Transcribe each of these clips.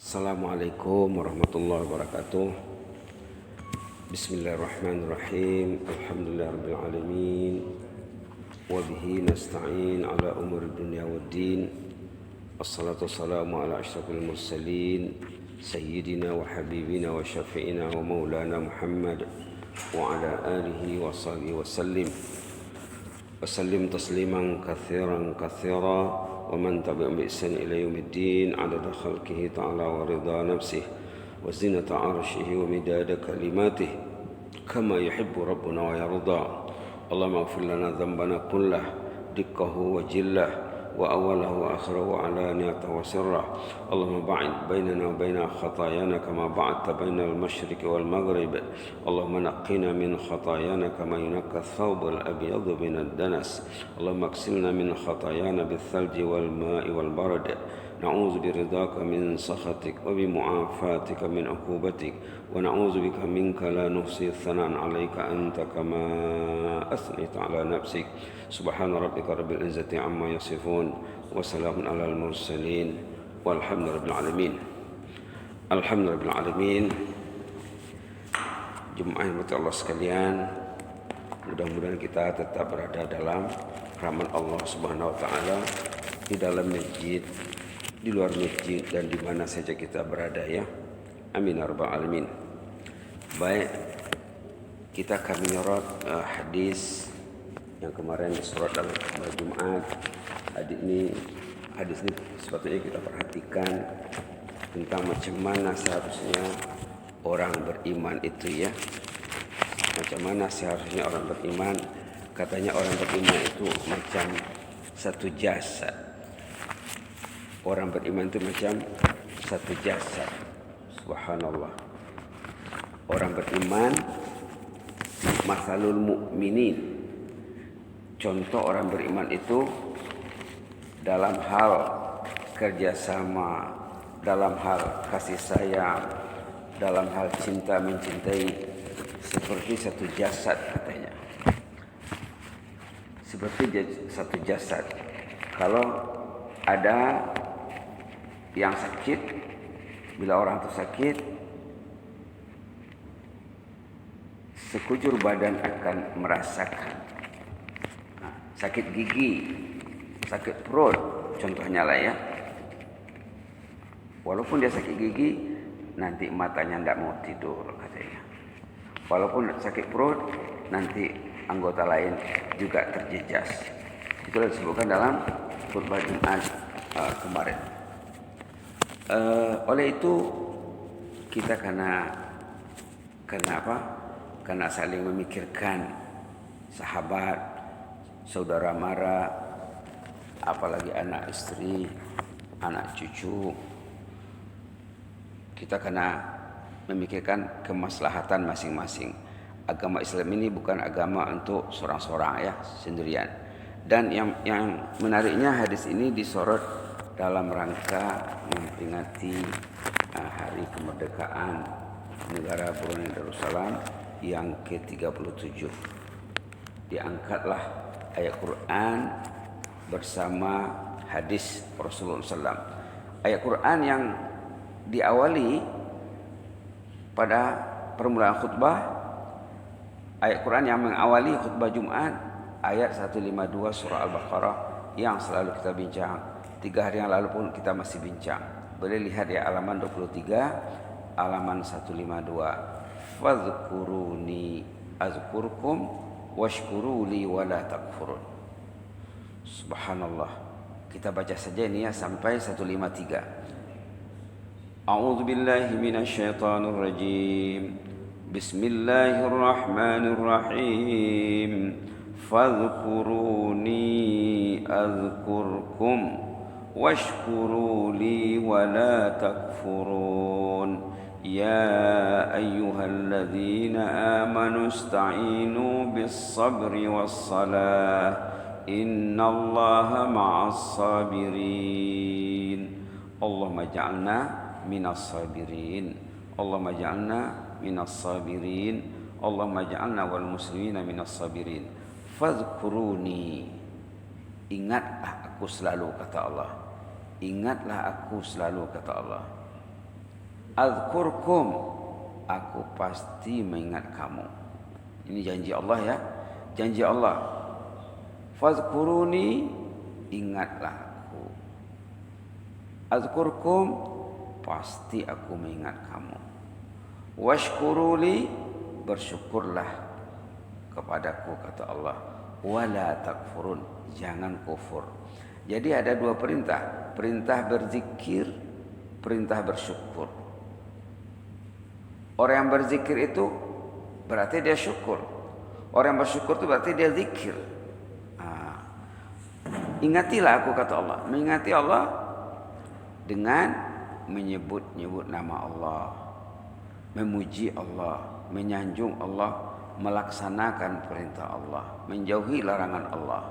Assalamualaikum warahmatullahi wabarakatuh. Bismillahirrahmanirrahim. Alhamdulillahirabbil alamin. Wa bihi nasta'in ala umuri dunya waddin. Wassalatu wassalamu ala asyrafil mursalin sayyidina wa habibina wa syafi'ina wa maulana Muhammad wa ala alihi wa sahbihi wa sallim tasliman katsiran katsira. ومن تبعهم بإحسان إلى يوم الدين عدد خلقه تعالى ورضا نفسه وزنة عرشه ومداد كلماته كما يحب ربنا ويرضى. اللهم اغفر لنا ذنبنا كله دقه وجله وأوله وآخره وعلانيته وسره. اللهم باعد بيننا وبين خطايانا كما بعدت بين المشرق والمغرب. اللهم نقنا من خطايانا كما ينقى الثوب الأبيض من الدنس. اللهم اغسلنا من خطايانا بالثلج والماء والبرد. نعوذ برضاك من سخطك وبمعافاتك من عقوبتك ونعوذ بك منك لا نحصي ثناء عليك أنت كما أثنيت على نفسك. سبحان ربك رب العزة عما يصفون وسلام على المرسلين والحمد لله رب العالمين. الحمد لله رب العالمين. Jemaah yang Allah sekalian, mudah-mudahan kita tetap berada dalam rahmat Allah Subhanahu wa taala di dalam masjid, di luar masjid, dan di mana saja kita berada ya. Amin ya rabbal alamin. Baik, kita akan menyorot hadis yang kemarin disorot dalam khutbah Jumat. Hadis ini sepatutnya kita perhatikan tentang macam mana seharusnya orang beriman itu ya. Macam mana seharusnya orang beriman. Katanya orang beriman itu macam satu jasad. Orang beriman itu macam satu jasad. Subhanallah. Orang beriman, masalul mu'minin. Contoh orang beriman itu dalam hal kerjasama, dalam hal kasih sayang, dalam hal cinta mencintai, seperti satu jasad katanya. Seperti satu jasad. Kalau ada yang sakit, bila orang itu sakit, sekujur badan akan merasakan. Sakit gigi, sakit perut, contohnya lah ya. Walaupun dia sakit gigi, nanti matanya tidak mau tidur katanya. Walaupun sakit perut, nanti anggota lain juga terjejas. Itulah disebutkan dalam khutbah Jumat kemarin. Oleh itu kita karena apa? Karena saling memikirkan sahabat, saudara mara, apalagi anak istri, anak cucu. Kita kena memikirkan kemaslahatan masing-masing. Agama Islam ini bukan agama untuk seorang-seorang ya, sendirian. Dan yang menariknya hadis ini disorot dalam rangka memperingati hari kemerdekaan negara Brunei Darussalam yang ke-37. Diangkatlah ayat Quran bersama hadis Rasulullah SAW. Ayat Quran yang diawali pada permulaan khutbah, ayat Quran yang mengawali khutbah Jumat, ayat 152 surah Al-Baqarah yang selalu kita bincang. 3 hari yang lalu pun kita masih bincang. Boleh lihat ya halaman 23, halaman 152. Fadhkuruni azkurkum washkuruli wala takfurun. Subhanallah. Kita baca saja ini ya sampai 153. A'udzu billahi minasyaitonir rajim. Bismillahirrahmanirrahim. Fadhkuruni azkurkum washkuruli wala takfurun. يا أيها الذين آمنوا استعينوا بالصبر والصلاة إن الله مع الصابرين. اللهم اجعلنا من الصابرين. اللهم اجعلنا من الصابرين. اللهم اجعلنا والمسلمين من الصابرين. فاذكروني. Ingatlah aku selalu, kata Allah. Ingatlah aku selalu, kata Allah. Adzkurkum, aku pasti mengingat kamu. Ini janji Allah ya, janji Allah. Fadzkuruni, ingatlah aku. Adzkurkum, pasti aku mengingat kamu. Washkuruli, bersyukurlah kepadaku, kata Allah. Wala takfurun, jangan kufur. Jadi ada dua perintah, perintah berzikir, perintah bersyukur. Orang yang berzikir itu berarti dia syukur. Orang yang bersyukur itu berarti dia zikir. Ingatilah aku, kata Allah. Mengingati Allah dengan menyebut-nyebut nama Allah, memuji Allah, menyanjung Allah, melaksanakan perintah Allah, menjauhi larangan Allah.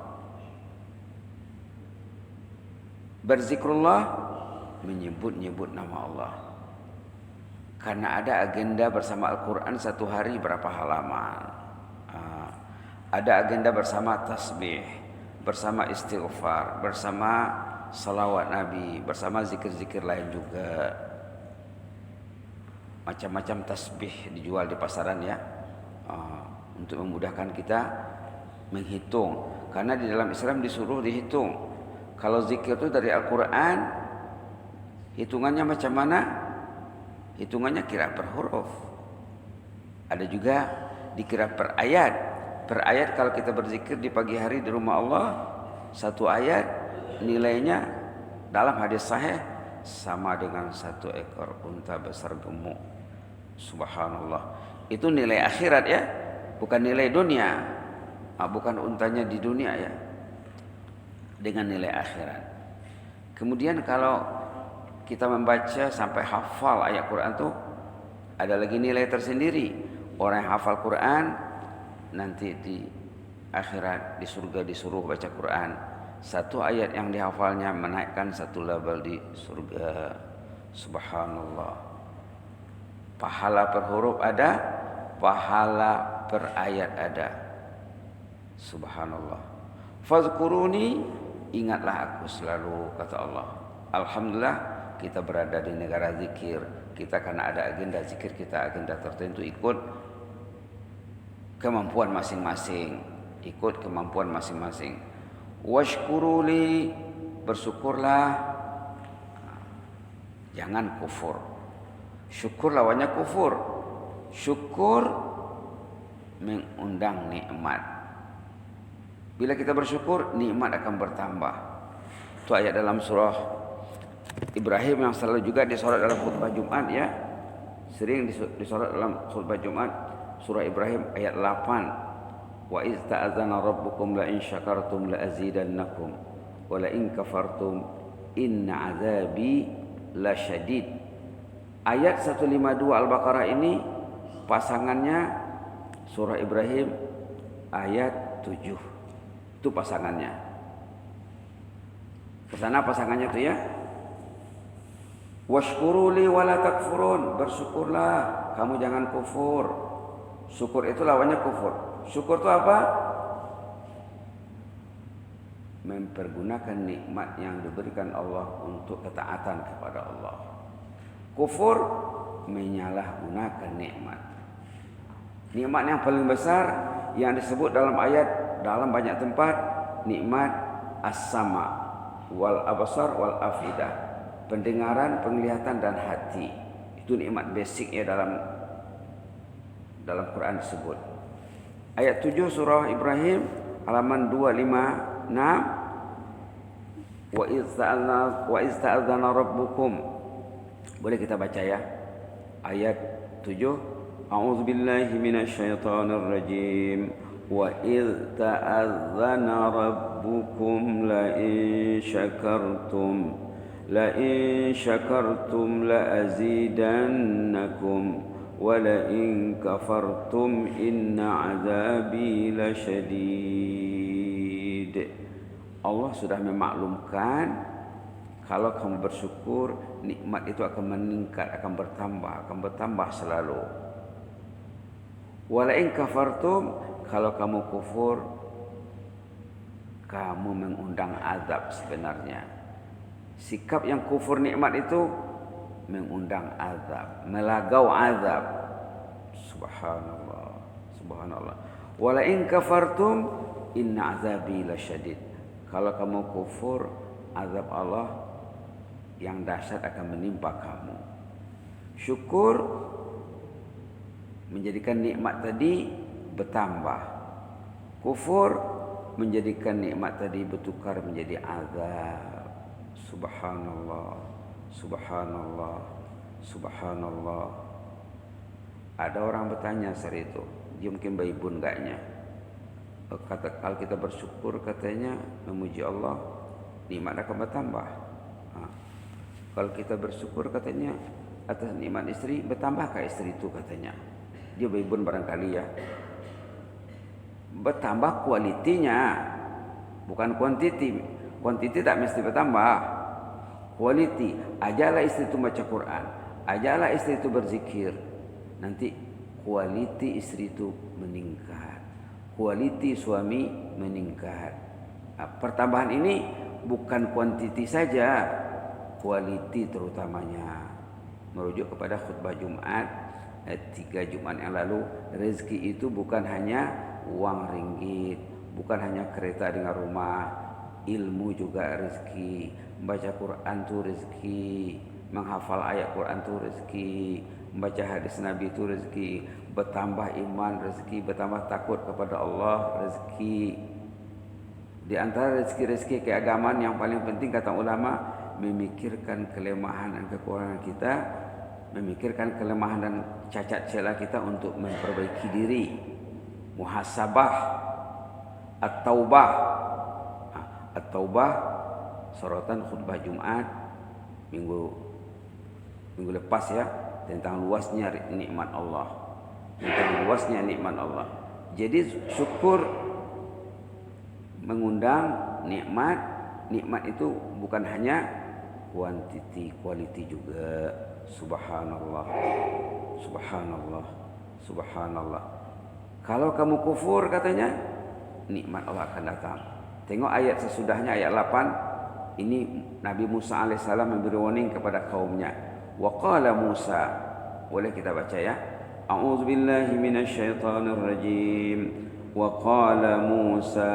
Berzikrullah, menyebut-nyebut nama Allah. Karena ada agenda bersama Al-Quran satu hari berapa halaman. Ada agenda bersama tasbih, bersama istighfar, bersama salawat Nabi, bersama zikir-zikir lain juga. Macam-macam tasbih dijual di pasaran ya, untuk memudahkan kita menghitung. Karena di dalam Islam disuruh dihitung. Kalau zikir itu dari Al-Quran, hitungannya macam mana? Hitungannya kira per huruf. Ada juga dikira per ayat. Per ayat kalau kita berzikir di pagi hari di rumah Allah, satu ayat nilainya dalam hadis sahih sama dengan satu ekor unta besar gemuk. Subhanallah. Itu nilai akhirat ya, bukan nilai dunia. Bukan untanya di dunia ya, dengan nilai akhirat. Kemudian kalau kita membaca sampai hafal ayat Quran tuh ada lagi nilai tersendiri. Orang yang hafal Quran nanti di akhirat di surga disuruh baca Quran. Satu ayat yang dihafalnya menaikkan satu level di surga. Subhanallah. Pahala per huruf ada, pahala per ayat ada. Subhanallah. Fadzkuruni, ingatlah aku selalu, kata Allah. Alhamdulillah kita berada di negara zikir. Kita karena ada agenda zikir kita, agenda tertentu, ikut kemampuan masing-masing. Ikut kemampuan masing-masing. Washkuruli, bersyukurlah, jangan kufur. Syukur lawannya kufur. Syukur mengundang nikmat. Bila kita bersyukur, nikmat akan bertambah. Itu ayat dalam surah Ibrahim yang selalu juga disorot dalam khutbah Jumat ya. Sering disorot dalam khutbah Jumat. Surah Ibrahim ayat 8. Wa iz ta'adzana rabbukum la in syakartum la azidannakum wa la in kafartum inna azabi lasyadid. Ayat 152 Al-Baqarah ini pasangannya surah Ibrahim ayat 7. Itu pasangannya. Kesana pasangannya itu ya. Washkuruli wala takfurun, bersyukurlah, kamu jangan kufur. Syukur itu lawannya kufur. Syukur itu apa? Mempergunakan nikmat yang diberikan Allah untuk ketaatan kepada Allah. Kufur menyalahgunakan nikmat. Nikmat yang paling besar yang disebut dalam ayat dalam banyak tempat, nikmat as-sama wal absar wal afidah. Pendengaran, penglihatan dan hati. Itu nikmat basic ya dalam Quran disebut. Ayat 7 surah Ibrahim halaman 256. Wa iz ta'adzana rabbukum. Boleh kita baca ya. Ayat 7. A'udzubillahi minasyaitonir rajim. Wa iz ta'adzana rabbukum la in syakartum لئن شكرتم لأزيدنكم ولئن كفرتم إن عذابي لشديد. Allah sudah memaklumkan kalau kamu bersyukur, nikmat itu akan meningkat, akan bertambah selalu. Walain kafartum, kalau kamu kufur, kamu mengundang azab sebenarnya. Sikap yang kufur nikmat itu mengundang azab, melagau azab. Subhanallah, subhanallah. Wala in kafartum inna azabi lasyadid. Kalau kamu kufur, azab Allah yang dahsyat akan menimpa kamu. Syukur menjadikan nikmat tadi bertambah. Kufur menjadikan nikmat tadi bertukar menjadi azab. Subhanallah, subhanallah, subhanallah. Ada orang bertanya hari itu, dia mungkin baibun enggaknya. Kata kalau kita bersyukur katanya memuji Allah, nikmat akan bertambah. Kalau kita bersyukur katanya atas nikmat istri, bertambahkah istri itu katanya? Dia baibun barangkali ya. Bertambah kualitinya, bukan kuantiti. Kuantiti tak mesti bertambah. Kualiti, ajalah istri itu baca Quran, ajalah istri itu berzikir. Nanti kualiti istri itu meningkat, kualiti suami meningkat. Pertambahan ini bukan kuantiti saja, kualiti terutamanya. Merujuk kepada khutbah Jumat 3 Jumat yang lalu, rezeki itu bukan hanya uang ringgit, bukan hanya kereta dengan rumah, ilmu juga rezeki, membaca Quran itu rezeki, menghafal ayat Quran itu rezeki, membaca hadis Nabi itu rezeki, bertambah iman rezeki, bertambah takut kepada Allah rezeki. Di antara rezeki-rezeki keagamaan yang paling penting kata ulama, memikirkan kelemahan dan kekurangan kita, memikirkan kelemahan dan cacat celah kita untuk memperbaiki diri. Muhasabah, at-taubah. At-taubah sorotan khutbah Jumat minggu lepas ya, tentang luasnya nikmat Allah. Tentang luasnya nikmat Allah. Jadi syukur mengundang nikmat. Nikmat itu bukan hanya kuantiti, kualiti juga. Subhanallah, subhanallah, subhanallah. Kalau kamu kufur katanya, nikmat Allah akan datang. Tengok ayat sesudahnya, ayat 8. Ini Nabi Musa alaihissalam memberi warning kepada kaumnya. Wa qala Musa, boleh kita baca ya? A'udzubillahi minasyaitonir rajim. Wa qala Musa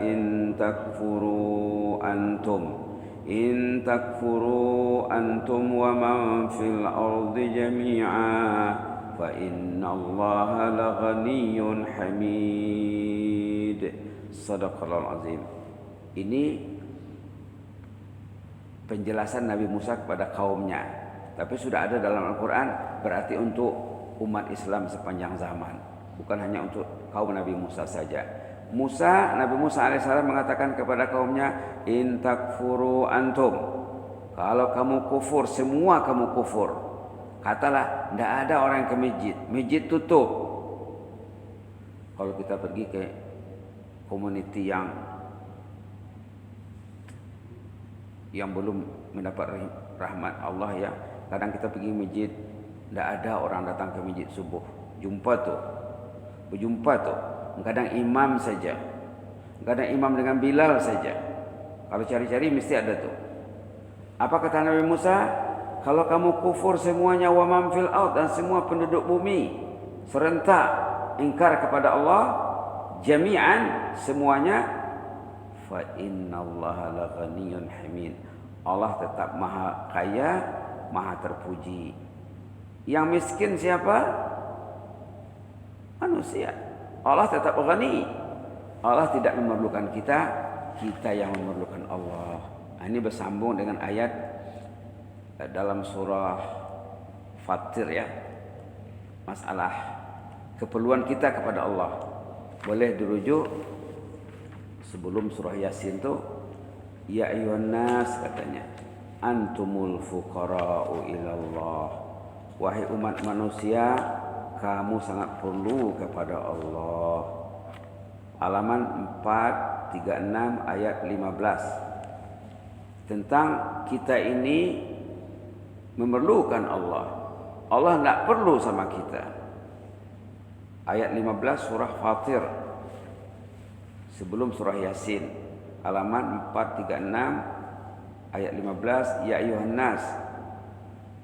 in takfuru antum wa man fil ardi jami'a fa innallaha laghaniyyun hamid. Shadaqallahul azim. Ini penjelasan Nabi Musa kepada kaumnya, tapi sudah ada dalam Al-Quran, berarti untuk umat Islam sepanjang zaman, bukan hanya untuk kaum Nabi Musa saja. Nabi Musa alaihissalam mengatakan kepada kaumnya, in takfuru antum, kalau kamu kufur, semua kamu kufur. Katalah, tidak ada orang yang ke masjid, masjid tutup. Kalau kita pergi ke community yang belum mendapat rahmat Allah ya, kadang kita pergi masjid, tidak ada orang datang ke masjid subuh. Berjumpa tuh. Kadang imam saja, kadang imam dengan Bilal saja. Kalau cari-cari mesti ada tuh. Apa kata Nabi Musa? Kalau kamu kufur semuanya, wa man fil ard, dan semua penduduk bumi serentak ingkar kepada Allah jami'an semuanya, fa innallaha laghaniyyun hamid. Allah tetap maha kaya, maha terpuji. Yang miskin siapa? Manusia. Allah tetap ghani. Allah tidak memerlukan kita, kita yang memerlukan Allah. Ini bersambung dengan ayat dalam surah Fatir ya. Masalah keperluan kita kepada Allah. Boleh dirujuk sebelum surah Yasin tuh, ya ayyuhan nas katanya, antumul fuqara'u ilallah. Wahai umat manusia, kamu sangat perlu kepada Allah. Halaman 436 ayat 15. Tentang kita ini memerlukan Allah. Allah tidak perlu sama kita. Ayat 15 surah Fatir sebelum surah Yasin, halaman 436 ayat 15, ya ayyuhan nas,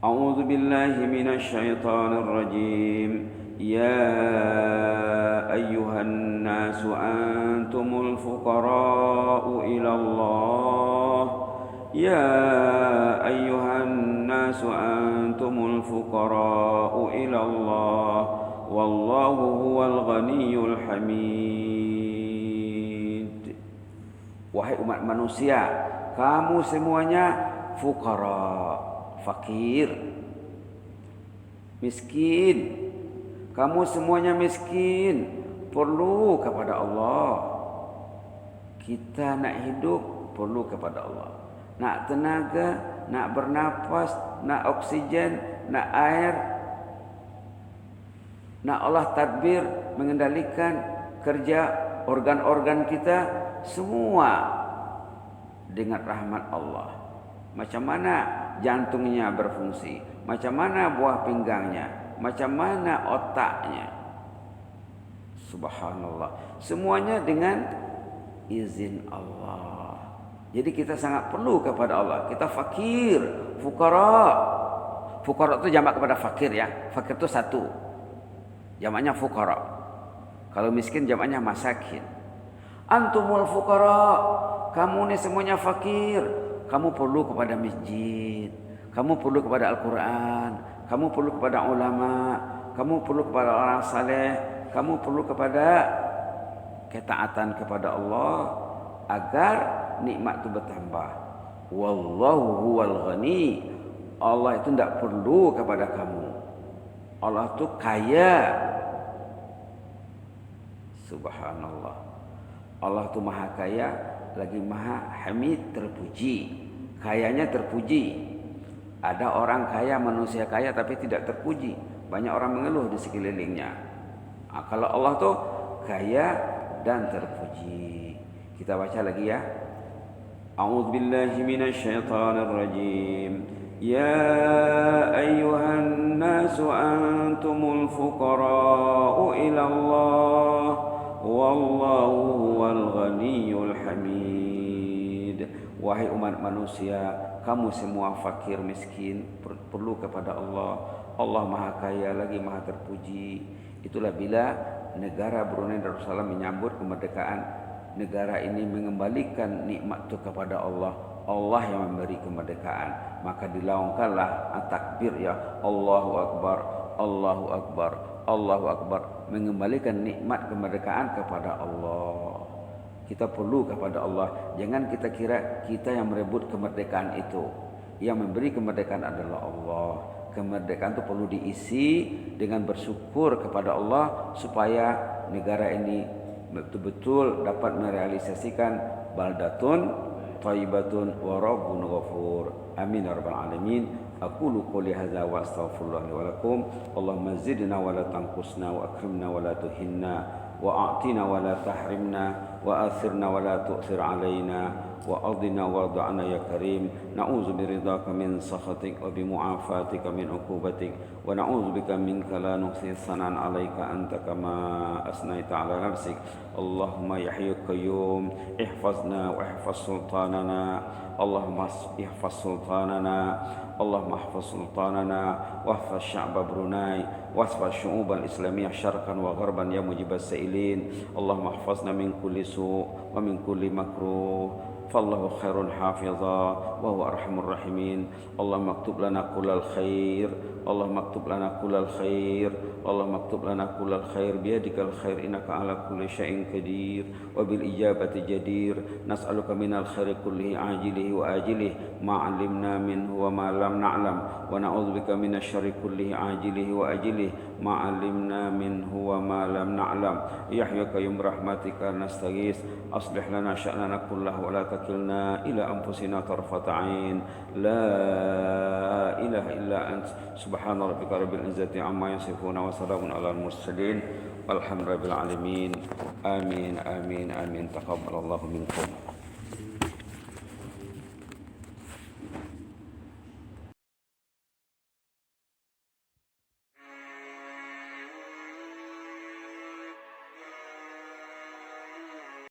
أعوذ بالله من الشيطان الرجيم يا أيها الناس أنتم الفقراء إلى الله يا أيها الناس أنتم الفقراء إلى الله والله هو الغني الحميد. Wahai umat manusia, kamu semuanya fuqara, fakir, miskin. Kamu semuanya miskin, perlu kepada Allah. Kita nak hidup perlu kepada Allah. Nak tenaga, nak bernapas, nak oksigen, nak air, nak Allah tadbir mengendalikan kerja organ-organ kita, semua dengan rahmat Allah. Macam mana jantungnya berfungsi, macam mana buah pinggangnya, macam mana otaknya. Subhanallah, semuanya dengan izin Allah. Jadi kita sangat perlu kepada Allah. Kita fakir, fukara. Fukara itu jamak kepada fakir ya. Fakir itu satu, jamaknya fukara. Kalau miskin jamaknya masakin. Antumul fukara, kamu ini semuanya fakir. Kamu perlu kepada masjid, kamu perlu kepada Al-Quran, kamu perlu kepada ulama, kamu perlu kepada orang saleh, kamu perlu kepada ketaatan kepada Allah agar nikmat itu bertambah. Wallahu huwal ghani. Allah itu tidak perlu kepada kamu. Allah itu kaya. Subhanallah. Allah itu maha kaya, lagi maha hamid, terpuji. Kayanya terpuji. Ada orang kaya, manusia kaya tapi tidak terpuji. Banyak orang mengeluh di sekelilingnya. Kalau Allah tuh kaya dan terpuji. Kita baca lagi ya. A'udzubillahi minasyaitonirrajim. Ya ayyuhan nasu antumul fuqara'u ila Allah wallahu huwal ghaniyyul hamid. Wahai umat manusia, kamu semua fakir miskin perlu kepada Allah. Allah maha kaya lagi maha terpuji. Itulah bila negara Brunei Darussalam menyambut kemerdekaan negara ini, mengembalikan nikmat itu kepada Allah. Allah yang memberi kemerdekaan, maka dilaungkanlah takbir ya Allahu Akbar, Allahu Akbar, Allahu Akbar, mengembalikan nikmat kemerdekaan kepada Allah. Kita perlu kepada Allah. Jangan kita kira kita yang merebut kemerdekaan itu. Yang memberi kemerdekaan adalah Allah. Kemerdekaan itu perlu diisi dengan bersyukur kepada Allah supaya negara ini betul-betul dapat merealisasikan baldatun thayyibatun wa rabbun ghafur. Amin ya rabbal alamin. Aqulu qouli hadza wa astaghfirullah li wa lakum. Allahumma zidna wa la tanqusna wa akrimna wa la tuhinna wa a'tina wa la tahrimna wa athirna wa la tu'thir alaina wa adina warḍa'na ya karim. Na'udzu biridhaka min sakhatik wa bi mu'afatika min 'uqubatik wa na'udzu bika minka la nuhsi thanan 'alaika anta kama asnaita 'ala nafsik. Allahumma ya hayyu qayyum ihfazna wa ihfaz sultanana. Allahumma ihfaz sultanana. Allahumma ihfaz sultanana wa ihfaz sya'b Brunei wa ihfaz syu'ub al-islamiyah syarqan wa gharban ya mujibas sa'ilin. Allahumma ihfazna min kulli su' wa min kulli makruh. فالله خير حافظا وهو أرحم الراحمين. اللهم اكتب لنا كل الخير، اللهم اكتب لنا كل الخير، اللهم اكتب لنا كل الخير بيدك الخير إنك على كل شيء قدير وبالإجابة جدير. نسألك من الخير كله عاجله وآجله ما علمنا منه وما لم نعلم ونعوذ بك من الشر كله عاجله وآجله ما علمنا منه وما لم نعلم. يا حي يا قيوم برحمتك نستغيث أصلح لنا شأننا كله ولا تكلنا إلى أنفسنا طرفة عين. لا إله إلا أنت سبحان ربك رب العزة عما يصفون وسلام على المرسلين والحمد لله رب العالمين. آمين آمين آمين. تقبل الله منكم.